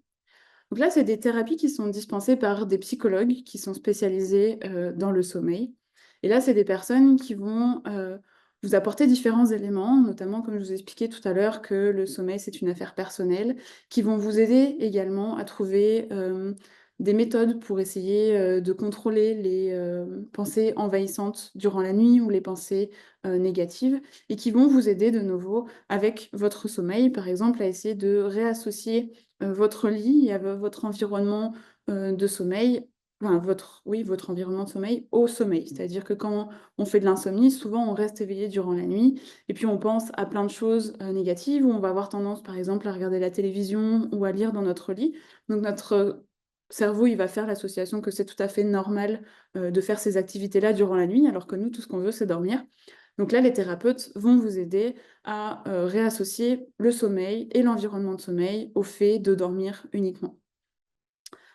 Donc là, c'est des thérapies qui sont dispensées par des psychologues qui sont spécialisés dans le sommeil. Et là, c'est des personnes qui vont vous apporter différents éléments, notamment, comme je vous expliquais tout à l'heure, que le sommeil, c'est une affaire personnelle, qui vont vous aider également à trouver des méthodes pour essayer de contrôler les pensées envahissantes durant la nuit ou les pensées négatives, et qui vont vous aider de nouveau avec votre sommeil, par exemple, à essayer de réassocier votre lit et à votre environnement de sommeil, enfin votre environnement de sommeil au sommeil. C'est-à-dire que quand on fait de l'insomnie, souvent on reste éveillé durant la nuit et puis on pense à plein de choses négatives, ou on va avoir tendance par exemple à regarder la télévision ou à lire dans notre lit. Donc notre cerveau, il va faire l'association que c'est tout à fait normal de faire ces activités-là durant la nuit, alors que nous, tout ce qu'on veut, c'est dormir. Donc là, les thérapeutes vont vous aider à réassocier le sommeil et l'environnement de sommeil au fait de dormir uniquement.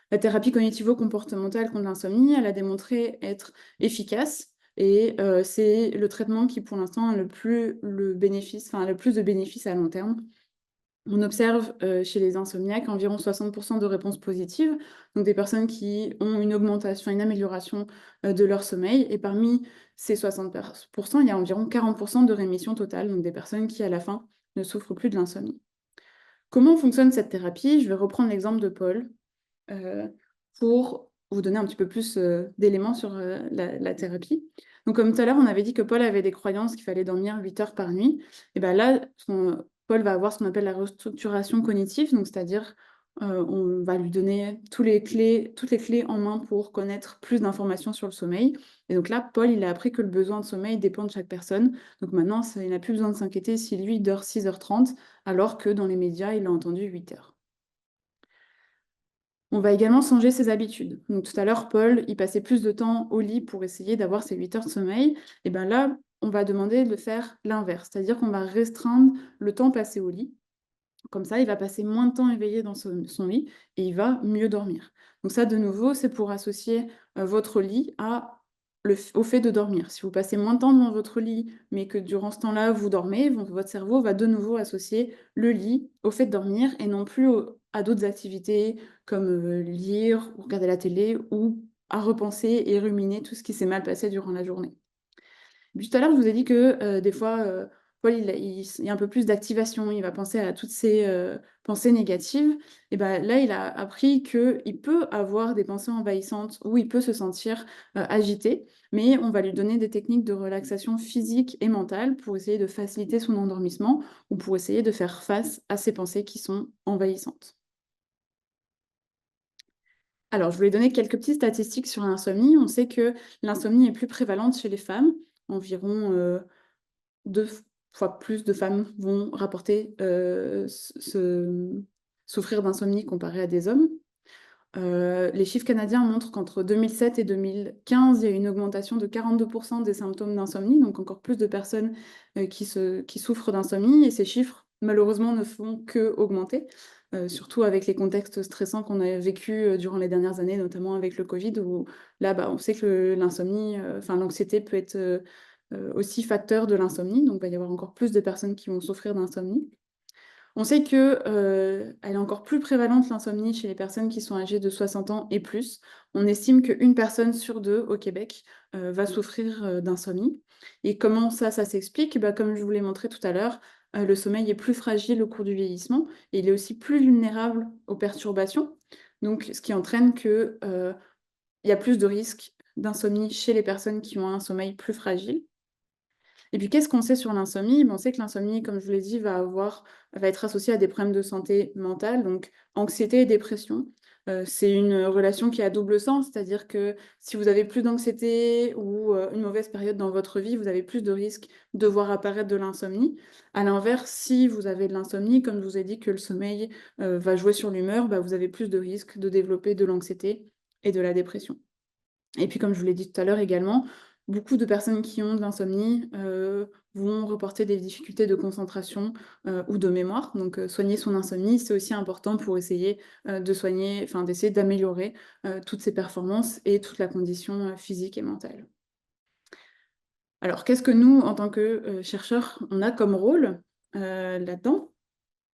La thérapie cognitivo-comportementale contre l'insomnie, elle a démontré être efficace et c'est le traitement qui, pour l'instant, a le plus de bénéfices à long terme. On observe, chez les insomniaques environ 60 de réponses positives, donc des personnes qui ont une augmentation, une amélioration, de leur sommeil et parmi ces 60 il y a environ 40 de rémission totale, donc des personnes qui, à la fin, ne souffrent plus de l'insomnie. Comment fonctionne cette thérapie? Je vais reprendre l'exemple de Paul. Heu, pour vous donner un petit peu plus, d'éléments sur, la thérapie. Donc comme tout à l'heure, on avait dit que Paul avait des croyances qu'il fallait dormir 8 heures par nuit et ben là, Paul va avoir ce qu'on appelle la restructuration cognitive, donc c'est-à-dire, on va lui donner toutes les clés en main pour connaître plus d'informations sur le sommeil et donc là, Paul, il a appris que le besoin de sommeil dépend de chaque personne. Donc maintenant, ça il n'a plus besoin de s'inquiéter si lui dort 6h30 alors que dans les médias, il a entendu 8 heures. On va également changer ses habitudes. Donc tout à l'heure, Paul, il passait plus de temps au lit pour essayer d'avoir ses 8 heures de sommeil. Et ben là, on va demander de faire l'inverse, c'est-à-dire qu'on va restreindre le temps passé au lit. Comme ça, il va passer moins de temps éveillé dans son lit et il va mieux dormir. Donc ça, de nouveau, c'est pour associer, votre lit au fait de dormir. Si vous passez moins de temps dans votre lit, mais que durant ce temps-là, vous dormez, votre cerveau va de nouveau associer le lit au fait de dormir et non plus à d'autres activités comme, lire ou regarder la télé ou à repenser et ruminer tout ce qui s'est mal passé durant la journée. Puis tout à l'heure, je vous ai dit que, des fois, Paul, il y a un peu plus d'activation, il va penser à toutes ces, pensées négatives et ben là, il a appris qu'il peut avoir des pensées envahissantes ou il peut se sentir, agité, mais on va lui donner des techniques de relaxation physique et mentale pour essayer de faciliter son endormissement ou pour essayer de faire face à ces pensées qui sont envahissantes. Alors, je voulais donner quelques petites statistiques sur l'insomnie. On sait que l'insomnie est plus prévalente chez les femmes, environ, 2 fois plus de femmes vont rapporter, souffrir d'insomnie comparé à des hommes. Les chiffres canadiens montrent qu'entre 2007 et 2015, il y a eu une augmentation de 42 des symptômes d'insomnie, donc encore plus de personnes, qui souffrent d'insomnie et ces chiffres, malheureusement, ne font qu'augmenter, surtout avec les contextes stressants qu'on a vécus, durant les dernières années, notamment avec le covid où là, bah, on sait que l'insomnie, enfin l'anxiété peut être, aussi facteur de l'insomnie, donc il va y avoir encore plus de personnes qui vont souffrir d'insomnie. On sait que, elle est encore plus prévalente l'insomnie chez les personnes qui sont âgées de 60 ans et plus. On estime qu'une personne sur 2 au Québec, va souffrir, d'insomnie et comment ça s'explique? Bah, comme je vous l'ai montré tout à l'heure, le sommeil est plus fragile au cours du vieillissement et il est aussi plus vulnérable aux perturbations. Donc ce qui entraîne que, il y a plus de risques d'insomnie chez les personnes qui ont un sommeil plus fragile. Et puis, qu'est-ce qu'on sait sur l'insomnie? Ben, on sait que l'insomnie, comme je vous l'ai dit, va être associée à des problèmes de santé mentale, donc anxiété et dépression. C'est une relation qui a double sens, c'est-à-dire que si vous avez plus d'anxiété ou, une mauvaise période dans votre vie, vous avez plus de risques de voir apparaître de l'insomnie. À l'inverse, si vous avez de l'insomnie, comme je vous ai dit que le sommeil, va jouer sur l'humeur, bah, vous avez plus de risques de développer de l'anxiété et de la dépression. Et puis comme je vous l'ai dit tout à l'heure également, beaucoup de personnes qui ont de l'insomnie, vont reporter des difficultés de concentration, ou de mémoire. Donc, soigner son insomnie, c'est aussi important pour essayer, d'essayer d'améliorer, toutes ses performances et toute la condition, physique et mentale. Alors qu'est-ce que nous, en tant que, chercheurs, on a comme rôle, là-dedans?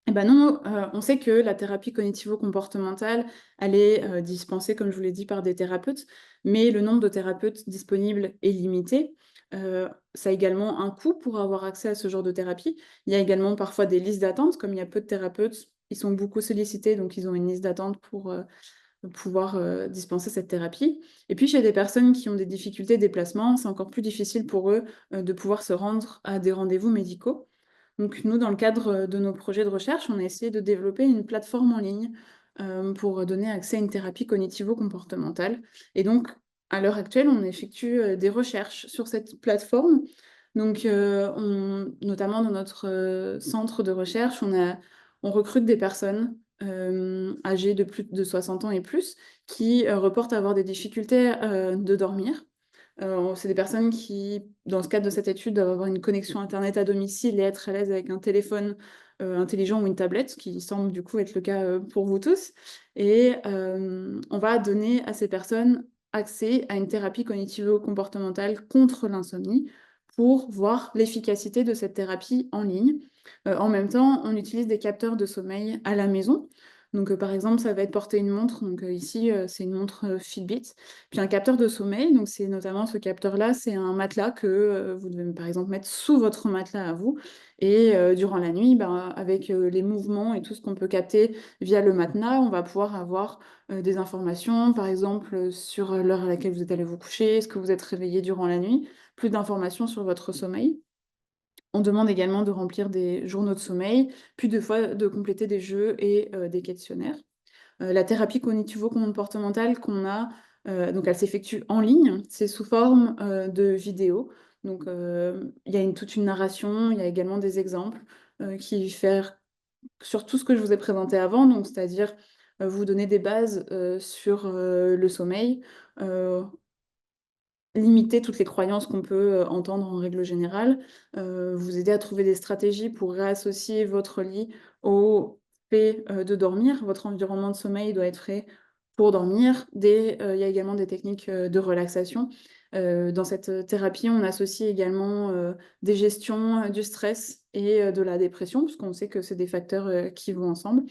Eh ben non, on sait que la thérapie cognitivo-comportementale, elle est, dispensée, comme je vous l'ai dit, par des thérapeutes, mais le nombre de thérapeutes disponibles est limité. Ça a également un coût pour avoir accès à ce genre de thérapie. Il y a également parfois des listes d'attente, comme il y a peu de thérapeutes, ils sont beaucoup sollicités, donc ils ont une liste d'attente pour, pouvoir, dispenser cette thérapie. Et puis chez des personnes qui ont des difficultés de déplacement, c'est encore plus difficile pour eux, de pouvoir se rendre à des rendez-vous médicaux. Donc nous, dans le cadre, de nos projets de recherche, on a essayé de développer une plateforme en ligne, pour donner accès à une thérapie cognitivo-comportementale et donc à l'heure actuelle, on effectue, des recherches sur cette plateforme. Donc notamment dans notre, centre de recherche, on recrute des personnes, âgées de plus de 60 ans et plus qui, reportent avoir des difficultés, de dormir. C'est des personnes qui, dans ce cadre de cette étude, doivent avoir une connexion internet à domicile et être à l'aise avec un téléphone, intelligent ou une tablette, ce qui semble du coup être le cas, pour vous tous et on va donner à ces personnes accès à une thérapie cognitivo-comportementale contre l'insomnie pour voir l'efficacité de cette thérapie en ligne. En même temps, on utilise des capteurs de sommeil à la maison. Donc, par exemple, ça va être porter une montre, donc ici, c'est une montre, Fitbit, puis un capteur de sommeil, donc c'est notamment ce capteur-là, c'est un matelas que, vous devez, par exemple, mettre sous votre matelas à vous et durant la nuit, ben, avec, les mouvements et tout ce qu'on peut capter via le matelas, on va pouvoir avoir, des informations, par exemple, sur, l'heure à laquelle vous êtes allé vous coucher, est-ce que vous êtes réveillé durant la nuit? Plus d'informations sur votre sommeil. On demande également de remplir des journaux de sommeil, puis des fois de compléter des jeux et des questionnaires. La thérapie cognitivo-comportementale qu'on a, donc elle s'effectue en ligne, c'est sous forme, de vidéos. Donc, il y a toute une narration, il y a également des exemples, qui faire sur tout ce que je vous ai présenté avant, donc c'est-à-dire, vous donner des bases, sur, le sommeil, heu, limiter toutes les croyances qu'on peut, entendre en règle générale, vous aider à trouver des stratégies pour réassocier votre lit au fait, de dormir. Votre environnement de sommeil doit être fait pour dormir. Il y a également des techniques, de relaxation. Dans cette, thérapie, on associe également, des gestions, du stress et de la dépression, puisqu'on sait que c'est des facteurs, qui vont ensemble.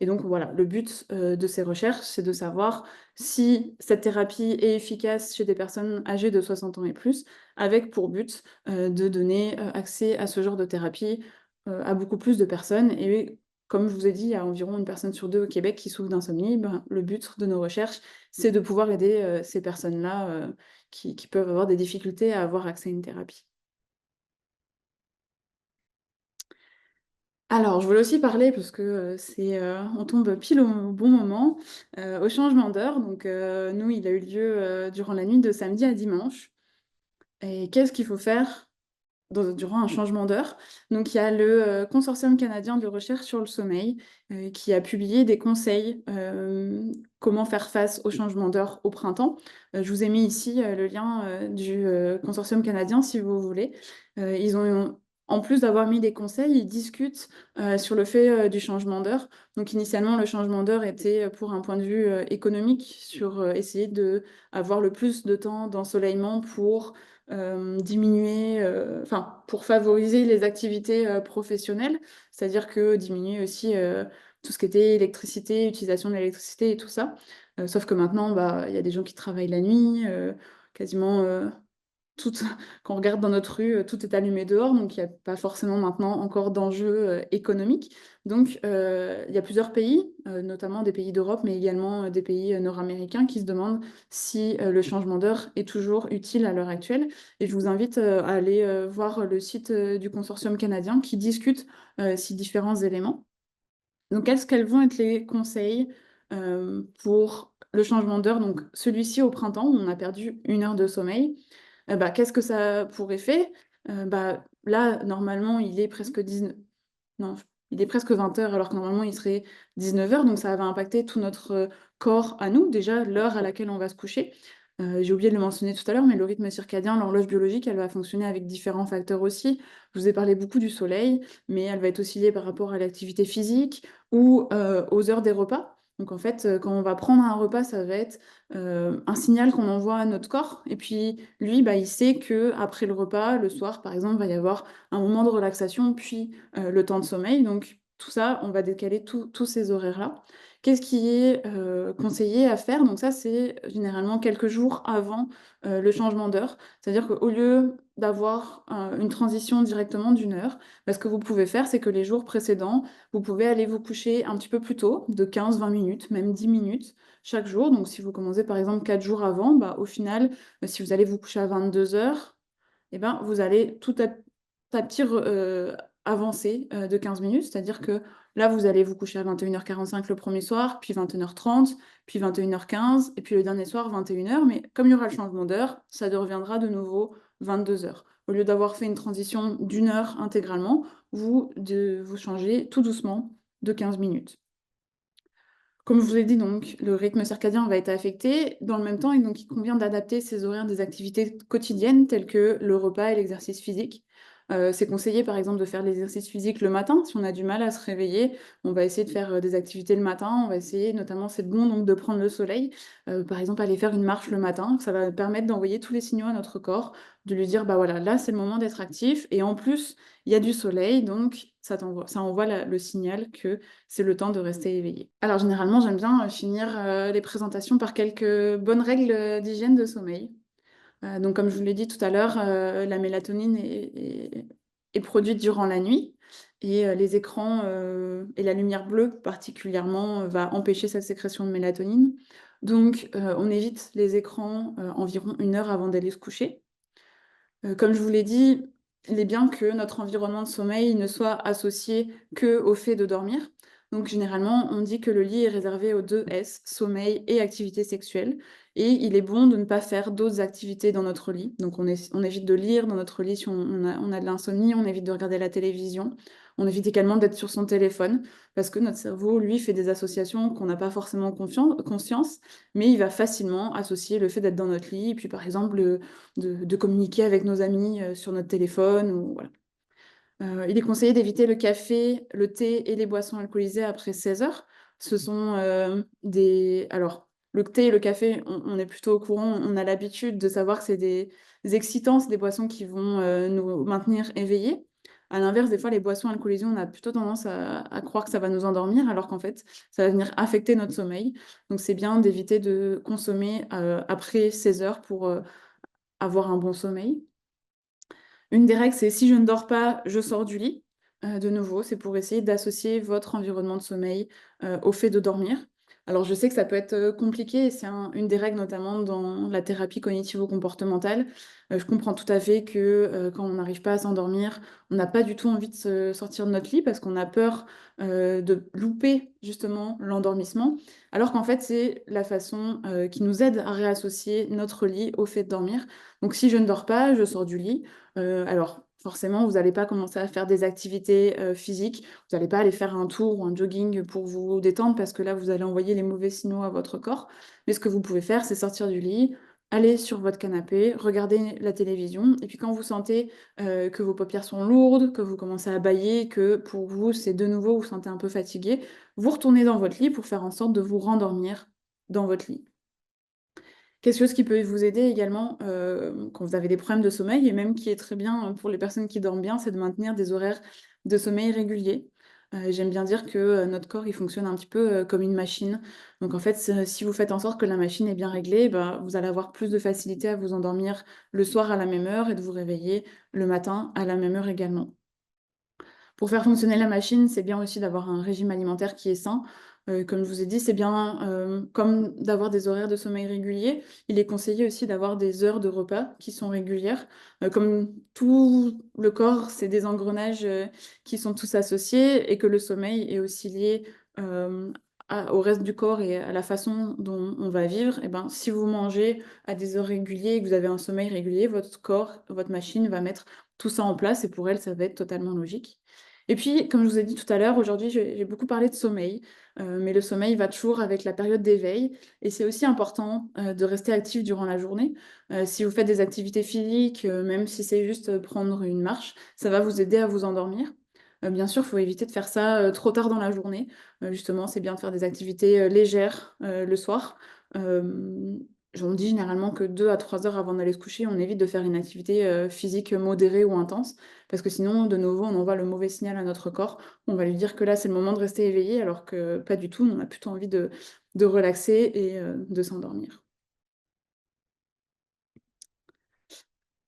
Et donc voilà, le but, de ces recherches, c'est de savoir si cette thérapie est efficace chez des personnes âgées de 60 ans et plus, avec pour but, de donner, accès à ce genre de thérapie, à beaucoup plus de personnes et comme je vous ai dit, il y a environ une personne sur 2 au Québec qui souffre d'insomnie. Ben, le but de nos recherches, c'est de pouvoir aider, ces personnes-là, qui peuvent avoir des difficultés à avoir accès à une thérapie. Alors, je voulais aussi parler parce que, on tombe pile au bon moment, au changement d'heure. Donc, nous, il a eu lieu, durant la nuit de samedi à dimanche et qu'est-ce qu'il faut faire durant un changement d'heure? Donc il y a le, Consortium canadien de recherche sur le sommeil, qui a publié des conseils, comment faire face au changement d'heure au printemps. Je vous ai mis ici, le lien, du, consortium canadien si vous voulez. Ils ont en plus d'avoir mis des conseils, ils discutent, sur le fait, du changement d'heure. Donc initialement, le changement d'heure était, pour un point de vue, économique sur, essayer d'avoir le plus de temps d'ensoleillement pour, diminuer, enfin, pour favoriser les activités, professionnelles. C'est-à-dire que diminuer aussi, tout ce qui était électricité, utilisation de l'électricité et tout ça. Sauf que maintenant, bah, il y a des gens qui travaillent la nuit, quasiment, tout quand on regarde dans notre rue, tout est allumé dehors, donc il y a pas forcément maintenant encore d'enjeux, économiques. Donc il y a plusieurs pays, notamment des pays d'Europe, mais également, des pays, nord-américains qui se demandent si, le changement d'heure est toujours utile à l'heure actuelle et je vous invite, à aller, voir le site, du consortium canadien qui discute, ces différents éléments. Donc quels vont être les conseils, pour le changement d'heure? Donc celui-ci au printemps, où on a perdu 1 heure de sommeil. Bah, qu'est-ce que ça a pour effet? Bah, là, normalement, il est presque 19 non, il est presque 20 heures alors que normalement il serait 19 heures, donc ça va impacter tout notre, corps à nous. Déjà, l'heure à laquelle on va se coucher. J'ai oublié de le mentionner tout à l'heure, mais le rythme circadien, l'horloge biologique, elle va fonctionner avec différents facteurs aussi. Je vous ai parlé beaucoup du soleil, mais elle va être aussi liée par rapport à l'activité physique ou, aux heures des repas. Donc en fait, quand on va prendre un repas, ça va être, un signal qu'on envoie à notre corps et puis lui, bah, il sait que après le repas, le soir par exemple, va y avoir un moment de relaxation, puis, le temps de sommeil. Donc tout ça, on va décaler tous ces horaires-là. Qu'est-ce qui est, conseillé à faire? Donc ça, c'est généralement quelques jours avant, le changement d'heure. C'est-à-dire qu'au lieu d'avoir, une transition directement d'une heure, bah, ce que vous pouvez faire, c'est que les jours précédents, vous pouvez aller vous coucher un petit peu plus tôt, de 15-20 minutes, même 10 minutes chaque jour. Donc si vous commencez par exemple 4 jours avant, bah, au final, si vous allez vous coucher à 22 heures, et ben, vous allez tout à petit avancer, de 15 minutes. C'est-à-dire que là, vous allez vous coucher à 21h45 le premier soir, puis 21h30, puis 21h15 et puis le dernier soir 21 heures. Mais comme il y aura le changement d'heure, ça deviendra de nouveau 22 heures. Au lieu d'avoir fait une transition d'1 heure intégralement, vous changez tout doucement de 15 minutes. Comme je vous ai dit, donc, le rythme circadien va être affecté. Dans le même temps, et donc, il convient d'adapter ses horaires des activités quotidiennes telles que le repas et l'exercice physique. C'est conseillé, par exemple, de faire l'exercice physique le matin. Si on a du mal à se réveiller, on va essayer de faire des activités le matin. On va essayer, notamment, c'est bon donc, de prendre le soleil. Par exemple, aller faire une marche le matin. Ça va permettre d'envoyer tous les signaux à notre corps, de lui dire, bah voilà, là, c'est le moment d'être actif. Et en plus, il y a du soleil, donc ça envoie le signal que c'est le temps de rester éveillé. Alors généralement, j'aime bien finir les présentations par quelques bonnes règles d'hygiène de sommeil. Donc comme je vous l'ai dit tout à l'heure, la mélatonine est produite durant la nuit et les écrans et la lumière bleue particulièrement va empêcher cette sécrétion de mélatonine. Donc on évite les écrans environ 1 heure avant d'aller se coucher. Comme je vous l'ai dit, il est bien que notre environnement de sommeil ne soit associé qu'au fait de dormir. Donc généralement, on dit que le lit est réservé aux 2 S, sommeil et activité sexuelle. Et il est bon de ne pas faire d'autres activités dans notre lit. Donc on évite de lire dans notre lit si on a de l'insomnie, on évite de regarder la télévision, on évite également d'être sur son téléphone, parce que notre cerveau, lui, fait des associations qu'on n'a pas forcément conscience, mais il va facilement associer le fait d'être dans notre lit, et puis par exemple de communiquer avec nos amis sur notre téléphone. Ou, voilà. Il est conseillé d'éviter le café, le thé et les boissons alcoolisées après 16 heures. Ce sont des... Alors, le thé et le café, on est plutôt au courant, on a l'habitude de savoir que c'est des excitants, c'est des boissons qui vont nous maintenir éveillés. À l'inverse, des fois, les boissons alcoolisées, on a plutôt tendance à croire que ça va nous endormir, alors qu'en fait, ça va venir affecter notre sommeil. Donc, c'est bien d'éviter de consommer après 16 heures pour avoir un bon sommeil. Une des règles, c'est si je ne dors pas, je sors du lit. De nouveau, c'est pour essayer d'associer votre environnement de sommeil au fait de dormir. Alors, je sais que ça peut être compliqué, et c'est une des règles notamment dans la thérapie cognitivo-comportementale. Je comprends tout à fait que quand on n'arrive pas à s'endormir, on n'a pas du tout envie de se sortir de notre lit parce qu'on a peur de louper justement l'endormissement, alors qu'en fait, c'est la façon qui nous aide à réassocier notre lit au fait de dormir. Donc, si je ne dors pas, je sors du lit. Alors, forcément, vous n'allez pas commencer à faire des activités physiques, vous n'allez pas aller faire un tour ou un jogging pour vous détendre parce que là, vous allez envoyer les mauvais signaux à votre corps. Mais ce que vous pouvez faire, c'est sortir du lit, aller sur votre canapé, regarder la télévision. Et puis quand vous sentez que vos paupières sont lourdes, que vous commencez à bâiller, que pour vous, c'est de nouveau, vous vous sentez un peu fatigué, vous retournez dans votre lit pour faire en sorte de vous rendormir dans votre lit. Quelque chose qui peut vous aider également quand vous avez des problèmes de sommeil et même qui est très bien pour les personnes qui dorment bien, c'est de maintenir des horaires de sommeil réguliers. J'aime bien dire que notre corps, il fonctionne un petit peu comme une machine. Donc en fait, si vous faites en sorte que la machine est bien réglée, bah, vous allez avoir plus de facilité à vous endormir le soir à la même heure et de vous réveiller le matin à la même heure également. Pour faire fonctionner la machine, c'est bien aussi d'avoir un régime alimentaire qui est sain. Comme je vous ai dit, c'est bien, comme d'avoir des horaires de sommeil réguliers, il est conseillé aussi d'avoir des heures de repas qui sont régulières. Comme tout le corps, c'est des engrenages, qui sont tous associés et que le sommeil est aussi lié, hem, au reste du corps et à la façon dont on va vivre. Et ben, si vous mangez à des heures régulières et que vous avez un sommeil régulier, votre corps, votre machine va mettre tout ça en place et pour elle, ça va être totalement logique. Et puis, comme je vous ai dit tout à l'heure, aujourd'hui, j'ai beaucoup parlé de sommeil, mais le sommeil va toujours avec la période d'éveil et c'est aussi important, de rester actif durant la journée. Si vous faites des activités physiques, même si c'est juste, prendre une marche, ça va vous aider à vous endormir. Bien sûr, il faut éviter de faire ça, trop tard dans la journée. Justement, c'est bien de faire des activités, légères, le soir. Hem, on dit généralement que 2 à 3 heures avant d'aller se coucher, on évite de faire une activité, physique modérée ou intense. Parce que sinon, de nouveau, on envoie le mauvais signal à notre corps. On va lui dire que là, c'est le moment de rester éveillé, alors que pas du tout. On a plutôt envie de relaxer et de s'endormir.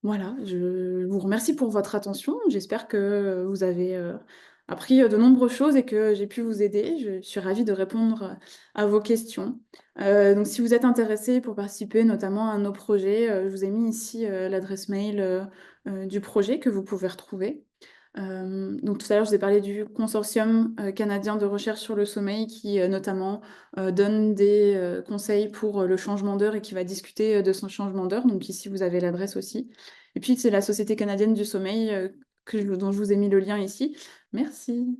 Voilà, je vous remercie pour votre attention. J'espère que vous avez appris de nombreuses choses et que j'ai pu vous aider. Je suis ravie de répondre à vos questions. Donc, si vous êtes intéressé pour participer notamment à nos projets, je vous ai mis ici l'adresse mail du projet que vous pouvez retrouver. Donc tout à l'heure, je vous ai parlé du consortium, canadien de recherche sur le sommeil qui, notamment, donne des, conseils pour, le changement d'heure et qui va discuter, de son changement d'heure. Donc ici, vous avez l'adresse aussi. Et puis c'est la Société canadienne du sommeil, dont je vous ai mis le lien ici. Merci.